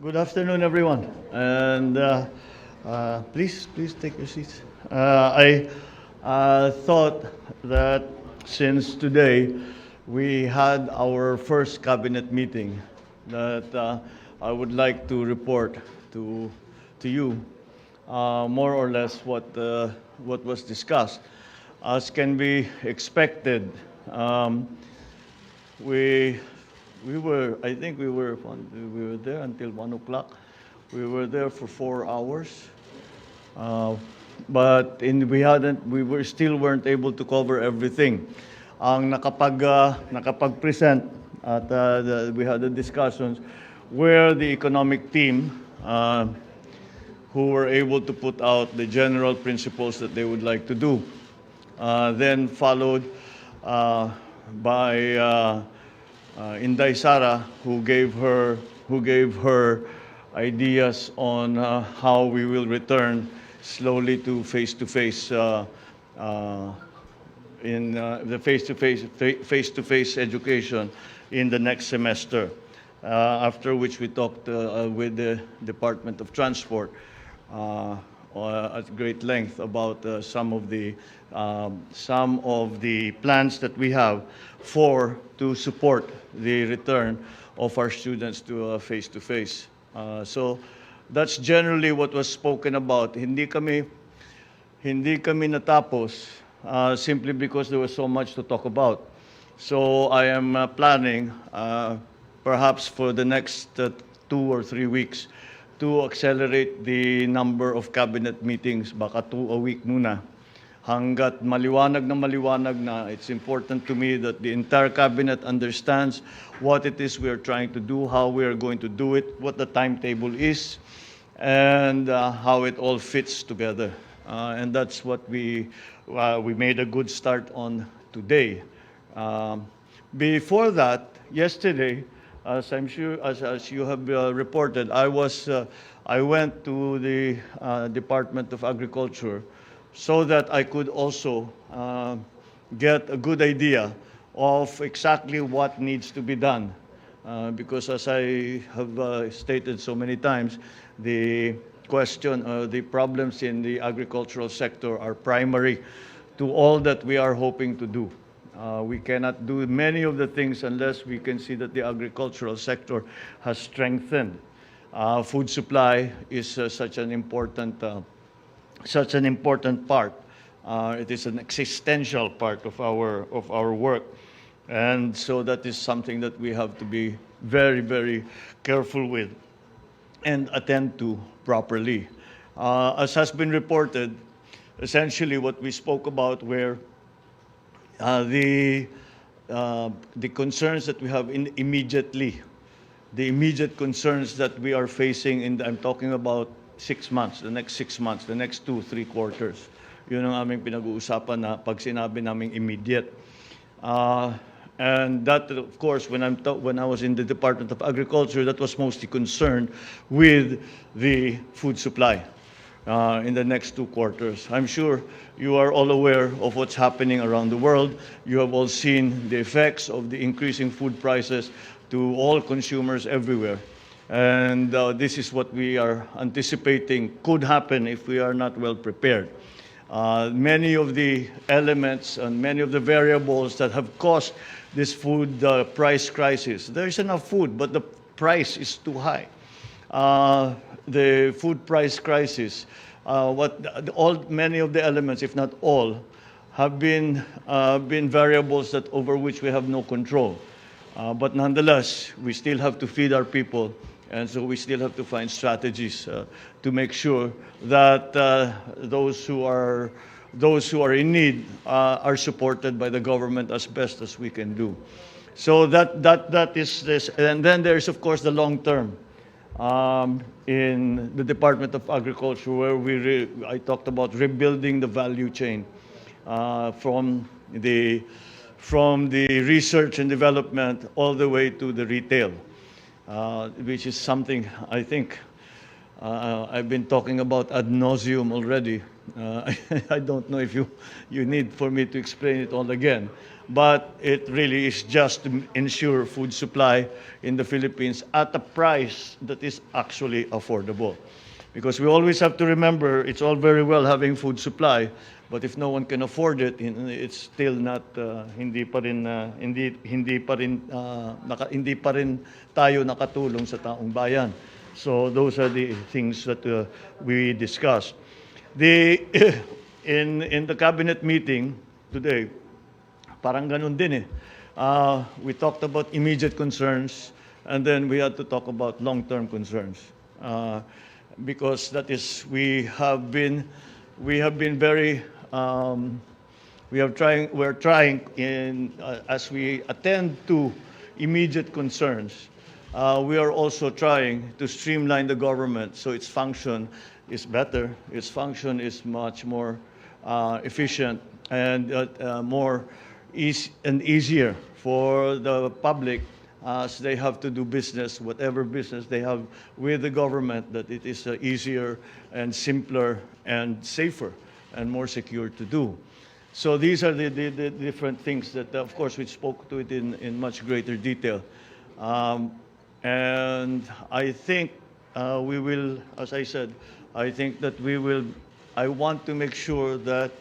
Good afternoon, everyone, and please take your seats. I thought that since today we had our first cabinet meeting, that I would like to report to you more or less what was discussed. As can be expected, we I think we were there until 1 o'clock. We were there for 4 hours, but we were still weren't able to cover everything. Ang nakapag-present at we had the discussions where the economic team who were able to put out the general principles that they would like to do. Then followed by Inday Sara, who gave her ideas on how we will return slowly to face-to-face in the face-to-face education in the next semester. After which we talked with the Department of Transport at great length about some of the plans that we have to support the return of our students to face-to-face. So that's generally what was spoken about. Hindi kami natapos simply because there was so much to talk about. So I am planning perhaps for the next 2 or 3 weeks to accelerate the number of cabinet meetings, baka 2 a week muna. Hanggat maliwanag na, it's important to me that the entire cabinet understands what it is we are trying to do, how we are going to do it, what the timetable is, and how it all fits together. And that's what we made a good start on today. Before that, yesterday, as I'm sure, as you have reported, I went to the Department of Agriculture so that I could also get a good idea of exactly what needs to be done. Because as I have stated so many times, the problems in the agricultural sector are primary to all that we are hoping to do. We cannot do many of the things unless we can see that the agricultural sector has strengthened. Food supply is such an important part. It is an existential part of our work, and so that is something that we have to be very, very careful with and attend to properly. As has been reported, essentially what we spoke about were the concerns that we have immediately, the immediate concerns that we are facing I'm talking about 6 months, the next 6 months, the next 2-3 quarters. Yun ang aming pinag-uusapan na pag sinabi naming immediate. And that, of course, when I was in the Department of Agriculture, that was mostly concerned with the food supply in the next 2 quarters. I'm sure you are all aware of what's happening around the world. You have all seen the effects of the increasing food prices to all consumers everywhere. And this is what we are anticipating could happen if we are not well prepared. Many of the elements and many of the variables that have caused this food price crisis, there is enough food, but the price is too high. The food price crisis, many of the elements, if not all, have been variables over which we have no control. But nonetheless, we still have to feed our people, and so we still have to find strategies to make sure that those who are in need are supported by the government as best as we can do. So that is this, and then there is of course the long term. In the Department of Agriculture, where I talked about rebuilding the value chain from the research and development all the way to the retail, which is something I think I've been talking about ad nauseum already. I don't know if you need for me to explain it all again. but it really is just to ensure food supply in the Philippines at a price that is actually affordable. Because we always have to remember, it's all very well having food supply, but if no one can afford it, it's still not hindi pa rin hindi pa rin tayo nakatulong sa taong bayan. So those are the things that we discussed. In the cabinet meeting today, parang ganun din eh. We talked about immediate concerns, and then we had to talk about long-term concerns. Because that is, we're trying as we attend to immediate concerns, we are also trying to streamline the government so its function is better, its function is much more efficient and easier for the public as they have to do business, whatever business they have with the government, that it is easier and simpler and safer and more secure to do. So these are the different things that, of course, we spoke to it in much greater detail. And I think we will, as I said, I think that I want to make sure that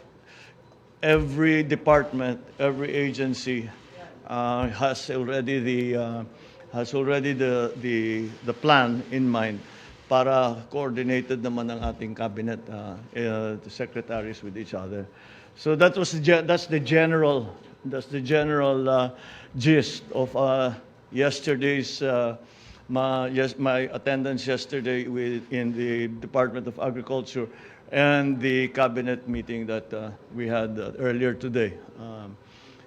every department, every agency has already the plan in mind para coordinated naman ang ating cabinet the secretaries with each other. So that's the general gist of yesterday's my attendance yesterday in the Department of Agriculture and the cabinet meeting that we had earlier today.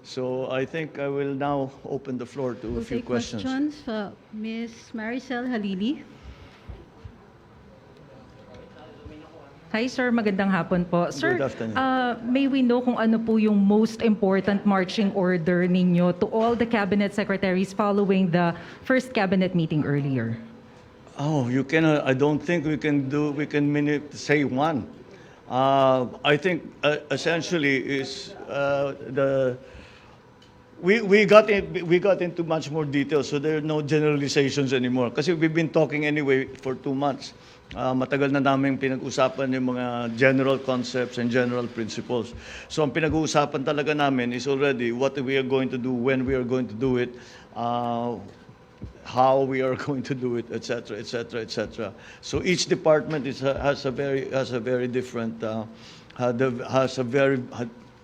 So I think I will now open the floor to a few questions. Ms. Maricel Halili. Hi sir, magandang hapon po. Sir, Good afternoon. may we know kung ano po yung most important marching order ninyo to all the cabinet secretaries following the first cabinet meeting earlier? Oh, you cannot. I don't think we can say one. I think essentially is we got into much more detail, so there are no generalizations anymore. Kasi we've been talking anyway for 2 months. Matagal na namin pinag-usapan yung mga general concepts and general principles. So ang pinag-uusapan talaga namin is already what we are going to do, when we are going to do it, how we are going to do it, etc., etc., etc. So each department has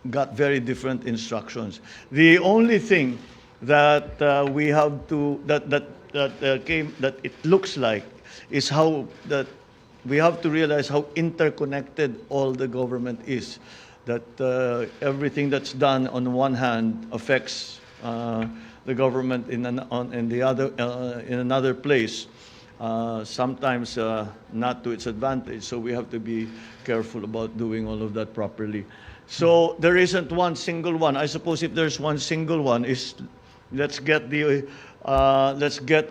got very different instructions. The only thing that we have to that it looks like is how that we have to realize how interconnected all the government is. That everything that's done on one hand affects the government in another place. Sometimes not to its advantage. So we have to be careful about doing all of that properly. So there isn't one single one. I suppose if there's one single one, is let's get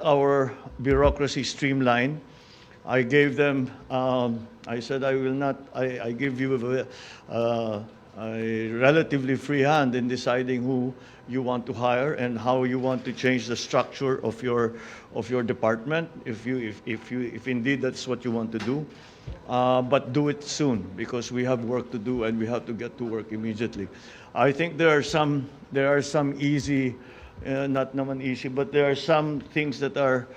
our bureaucracy streamlined. I gave them. I said I will not. I give you a relatively free hand in deciding who you want to hire and how you want to change the structure of your department. If indeed that's what you want to do, but do it soon because we have work to do and we have to get to work immediately. I think there are some easy, not naman easy, but there are some things that are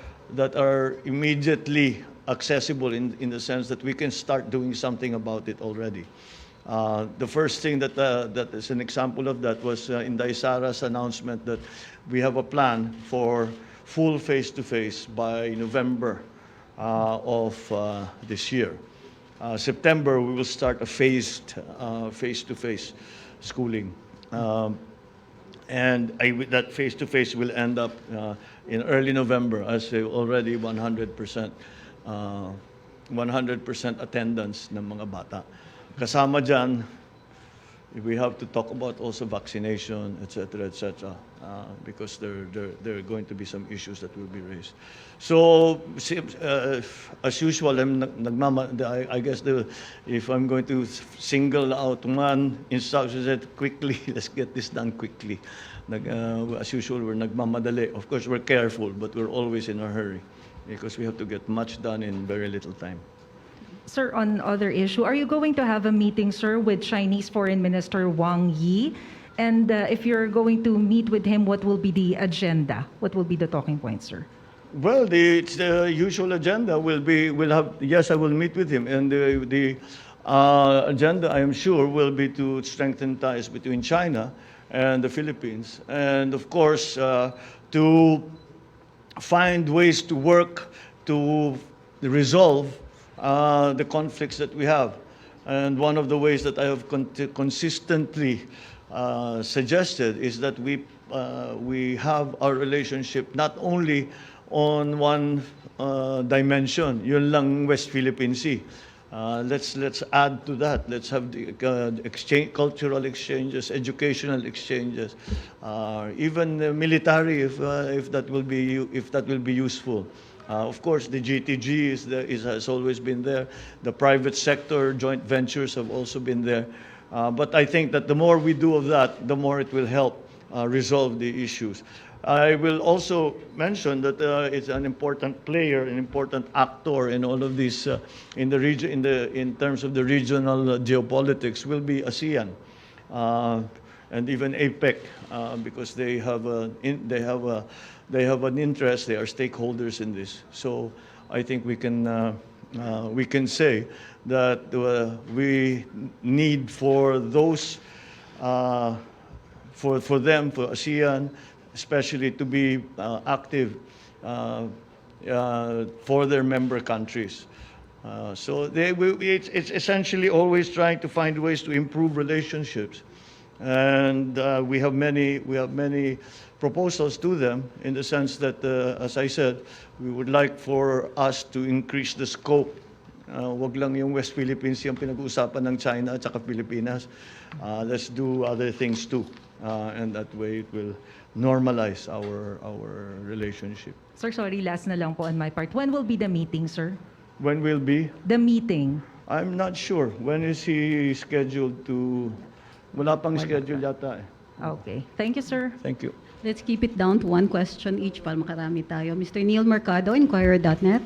immediately accessible in the sense that we can start doing something about it already. The first thing that is an example of that was in Daisara's announcement that we have a plan for full face-to-face by November of this year. September, we will start a phased face-to-face schooling. And that face-to-face will end up in early November as already 100% attendance ng mga bata. Kasama dyan, we have to talk about also vaccination, etc., because there are going to be some issues that will be raised. So, as usual, I guess if I'm going to single out one instruction, that quickly, let's get this done quickly. As usual, we're nagmamadali. Of course, we're careful, but we're always in a hurry because we have to get much done in very little time. Sir, on other issue, are you going to have a meeting, sir, with Chinese Foreign Minister Wang Yi? And if you're going to meet with him, what will be the agenda? What will be the talking points, sir? Well, it's the usual agenda yes, I will meet with him. And the agenda, I am sure, will be to strengthen ties between China and the Philippines. And of course, to find ways to work to resolve the conflicts that we have. And one of the ways that I have consistently suggested is that we have our relationship not only on one dimension, yun lang West Philippine Sea. Let's add to that. Let's have the cultural exchanges, educational exchanges, even military, if that will be useful. Of course, the GTG has always been there. The private sector joint ventures have also been there. But I think that the more we do of that, the more it will help resolve the issues. I will also mention that it's an important player, an important actor in all of this in the region, in terms of the regional geopolitics, will be ASEAN and even APEC, because they have an interest. They are stakeholders in this. So I think we can say that we need for those for ASEAN, especially to be active for their member countries. So it's essentially always trying to find ways to improve relationships, and we have many proposals to them in the sense that, as I said, we would like for us to increase the scope. Wag lang yung West Philippines yung pinag-uusapan ng China at saka Pilipinas. Let's do other things too, and that way it will normalize our relationship. Sir, sorry, last na lang po on my part. When will be the meeting, sir? When will be? The meeting. I'm not sure. When is he scheduled to? Wala pang schedule yata eh. Okay. Thank you, sir. Thank you. Let's keep it down to one question each para makarami tayo. Mr. Neil Mercado, Inquirer.net.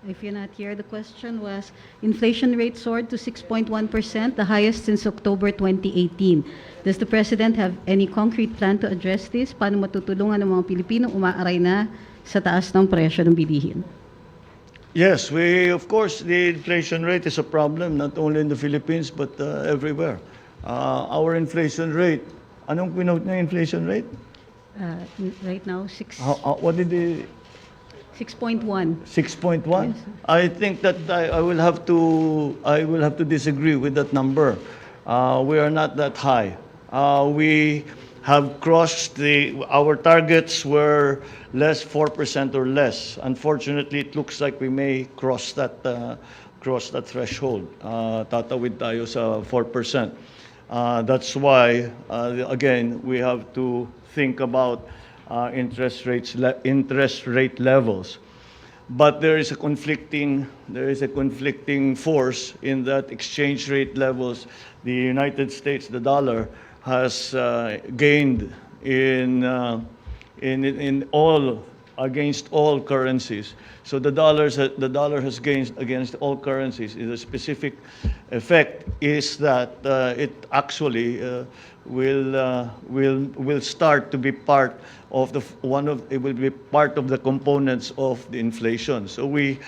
If you're not here, the question was, inflation rate soared to 6.1%, the highest since October 2018. Does the President have any concrete plan to address this? Paano matutulungan ng mga Pilipino umaaray na sa taas ng presyo ng bilihin? Yes, of course, the inflation rate is a problem, not only in the Philippines, but everywhere. Our inflation rate, anong pinote na inflation rate? Right now, What did the 6.1. 6.1? Yes. I think that I will have to disagree with that number. We are not that high. We have crossed our targets were less 4% or less. Unfortunately, it looks like we may cross that threshold. Tatawid tayo sa 4%. That's why again we have to think about interest rate levels. But there is a conflicting force in that exchange rate levels. The United States, the dollar, has gained against all currencies. So the dollar has gained against all currencies. The specific effect is that it actually will start to be part of it will be part of the components of the inflation. So we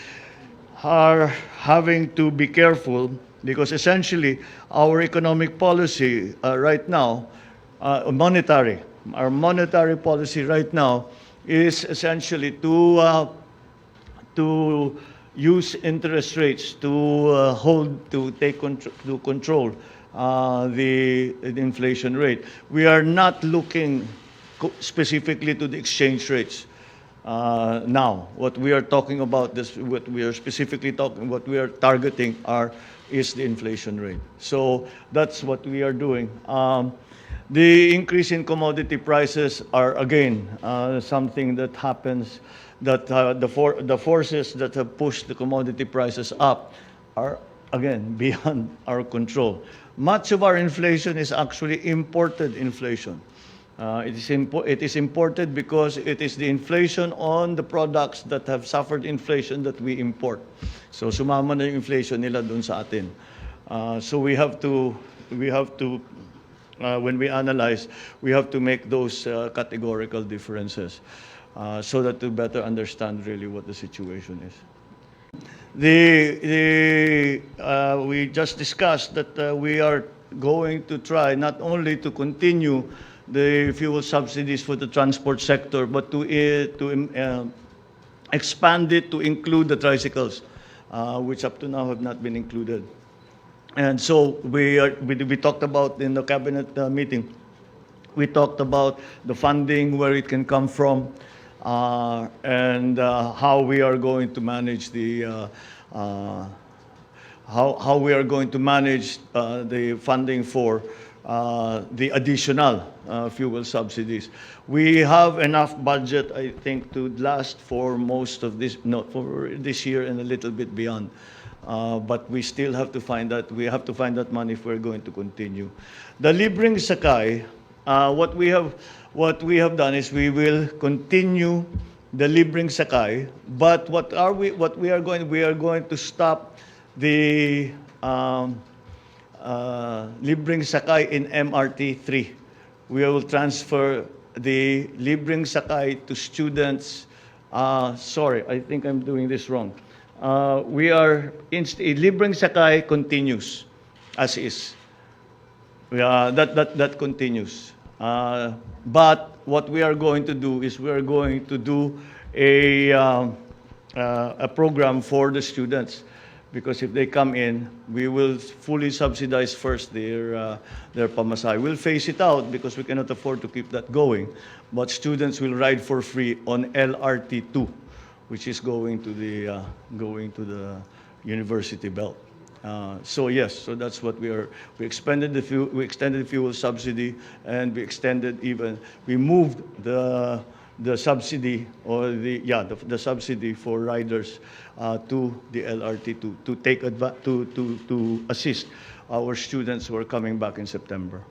are having to be careful because essentially our economic policy right now, our monetary policy right now is essentially to use interest rates to control the inflation rate. We are not looking specifically to the exchange rates now. What we are talking about, what we are targeting is the inflation rate. So that's what we are doing. The increase in commodity prices are again something that happens. That the forces that have pushed the commodity prices up are again beyond our control. Much of our inflation is actually imported inflation. It is imported because it is the inflation on the products that have suffered inflation that we import. So sumama na yung inflation nila dun sa atin. So we have to when we analyze, we have to make those categorical differences so that to better understand really what the situation is. We just discussed that we are going to try not only to continue the fuel subsidies for the transport sector, but to expand it to include the tricycles, which up to now have not been included. And so we talked about in the cabinet meeting, we talked about the funding, where it can come from, and how we are going to manage the how we are going to manage the funding for the additional fuel subsidies. We have enough budget, I think, to last for most of this, no, for this year and a little bit beyond. But we still have to find that. We have to find that money if we're going to continue. The libreng sakay, what we have done is we will continue the libreng sakay. But we are going to stop the libreng sakay in MRT 3. We will transfer the libreng sakay to students. Sorry, I think I'm doing this wrong. Libreng sakay continues as is. That continues. But what we are going to do is we are going to do a program for the students, because if they come in, we will fully subsidize first their pamasahe. We'll phase it out because we cannot afford to keep that going. But students will ride for free on LRT 2, which is going to the university belt. So yes, so that's what we are. We extended the fuel subsidy, and we moved the subsidy or the subsidy for riders to the LRT to assist our students who are coming back in September.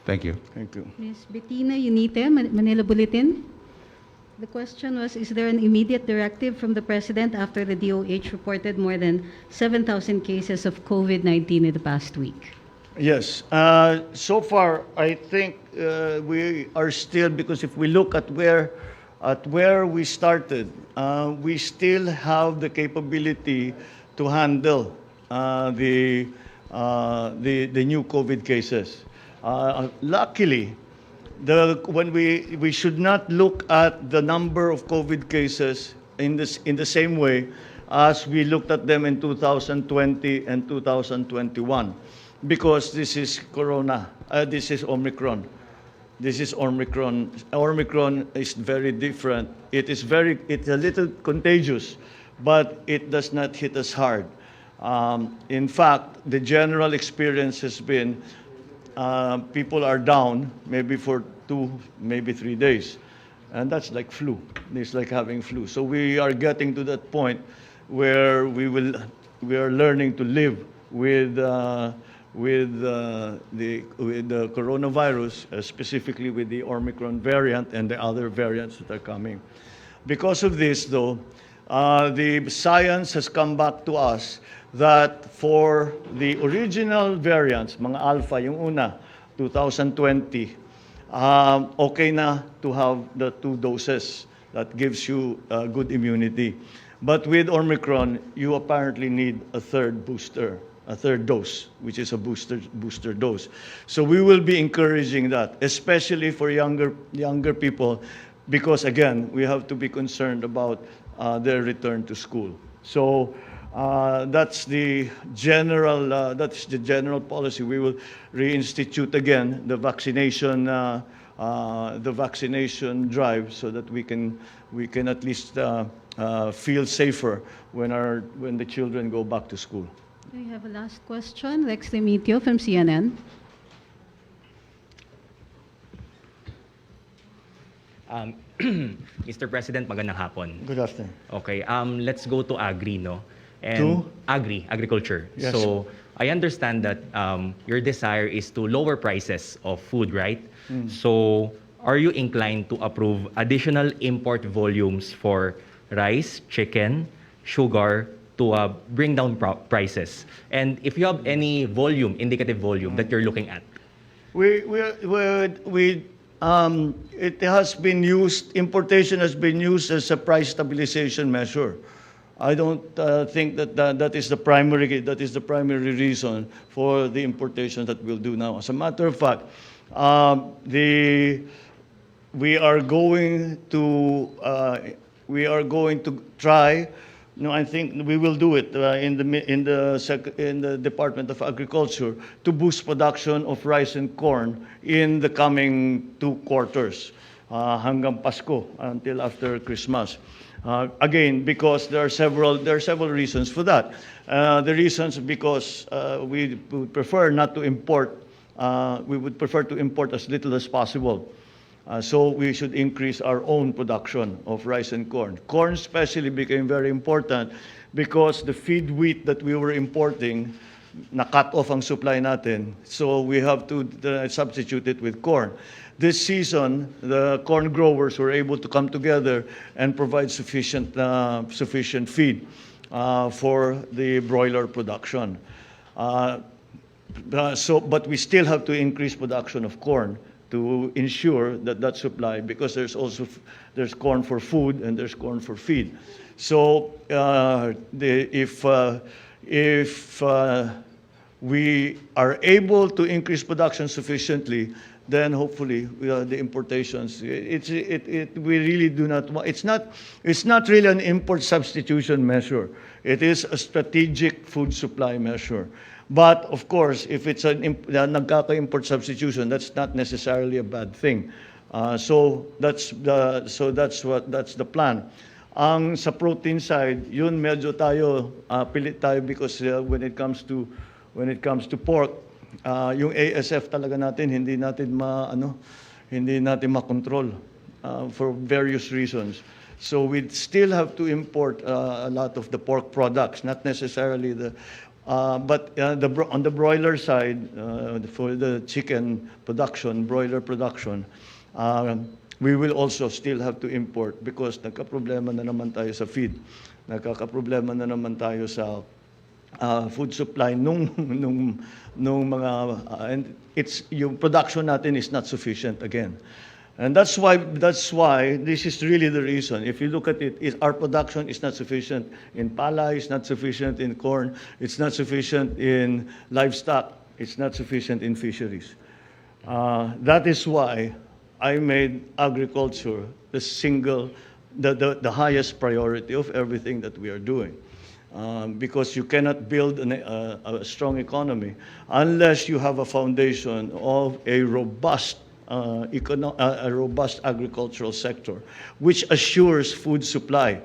Thank you. Thank you. Ms. Bettina Unite, Manila Bulletin. The question was, is there an immediate directive from the President after the DOH reported more than 7,000 cases of COVID-19 in the past week? Yes. So far, I think we are still, because if we look at where we started, we still have the capability to handle the new COVID cases. Luckily, when we should not look at the number of COVID cases in the same way as we looked at them in 2020 and 2021, because this is Corona, this is Omicron. This is Omicron. Omicron is very different. It's a little contagious, but it does not hit us hard. In fact, the general experience has been people are down maybe for 2, maybe 3 days. And that's like flu. It's like having flu. So we are getting to that point where we are learning to live with the coronavirus, specifically with the Omicron variant and the other variants that are coming. Because of this, though, the science has come back to us that for the original variants, mga alpha, yung una, 2020, okay na to have the 2 doses. That gives you good immunity. But with Omicron, you apparently need a third dose, which is a booster dose. So we will be encouraging that, especially for younger people, because again, we have to be concerned about their return to school. So that's the general policy. We will reinstitute again the vaccination drive, so that we can at least feel safer when the children go back to school. We have a last question. Rex Demitio from CNN. Mr. President, magandang hapon. Good afternoon. Okay, let's go to agri, no? And agriculture. Yes. So, I understand that your desire is to lower prices of food, right? So are you inclined to approve additional import volumes for rice, chicken, sugar to bring down prices? And if you have any volume, indicative volume that you're looking at? It has been used, importation has been used as a price stabilization measure. I don't think that is the primary reason for the importation that we'll do now. As a matter of fact, we are going to try. No, I think we will do it in the Department of Agriculture to boost production of rice and corn in the coming 2 quarters, hanggang Pasko until after Christmas. Again, because there are several reasons for that. The reasons because we would prefer not to import. We would prefer to import as little as possible. So we should increase our own production of rice and corn. Corn especially became very important because the feed wheat that we were importing, na-cut off ang supply natin. So we have to substitute it with corn. This season, the corn growers were able to come together and provide sufficient feed for the broiler production. But we still have to increase production of corn to ensure that supply, because there's corn for food and there's corn for feed. So if we are able to increase production sufficiently, then hopefully the importations. We really do not want. It's not really an import substitution measure. It is a strategic food supply measure. But of course, if it's nagkaka-import substitution, that's not necessarily a bad thing. So that's the plan. Ang sa protein side, yun medyo tayo pilit tayo because when it comes to pork, yung ASF talaga natin hindi natin makontrol for various reasons. So we still have to import a lot of the pork products, not necessarily but on the broiler side, for the chicken production, broiler production, we will also still have to import because nagka-problema na naman tayo sa feed. Nagkaka-problema na naman tayo sa food supply nung mga and yung production natin is not sufficient again. And that's why this is really the reason. If you look at it, our production is not sufficient in palay, it's not sufficient in corn, it's not sufficient in livestock, it's not sufficient in fisheries. That is why I made agriculture the highest priority of everything that we are doing. Because you cannot build a strong economy unless you have a foundation of a robust agricultural sector, which assures food supply,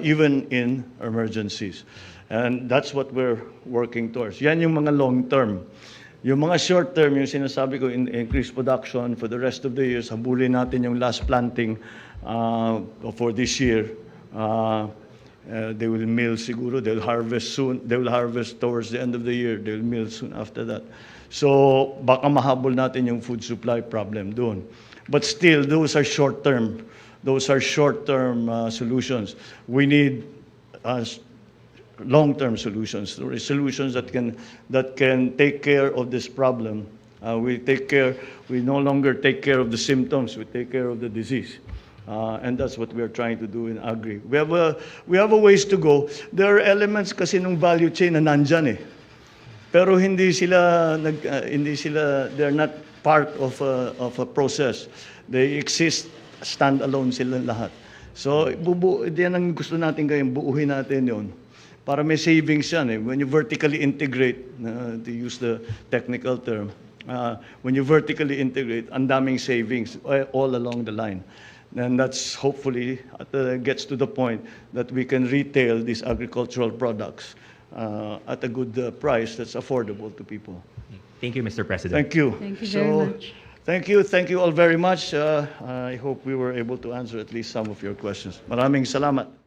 even in emergencies. And that's what we're working towards. Yan yung mga long term. Yung mga short term, yung sinasabi ko, increase production for the rest of the years, habulin natin yung last planting for this year. They will mill siguro, they'll harvest soon, they will harvest towards the end of the year, they'll mill soon after that. So baka mahabol natin yung food supply problem doon. But still, those are short-term solutions. We need long-term solutions that can take care of this problem. We no longer take care of the symptoms, we take care of the disease. And that's what we are trying to do in Agri. We have a ways to go. There are elements kasi ng value chain na nandyan eh. Pero they're not part of a process. They exist standalone sila lahat. So diyan ang gusto natin gawin, buuhin natin 'yon. Para may savings yan eh. When you vertically integrate, to use the technical term, when you vertically integrate, ang daming savings all along the line. And that's hopefully gets to the point that we can retail these agricultural products at a good price that's affordable to people. Thank you, Mr. President. Thank you. Thank you very much. Thank you all very much. I hope we were able to answer at least some of your questions. Maraming salamat.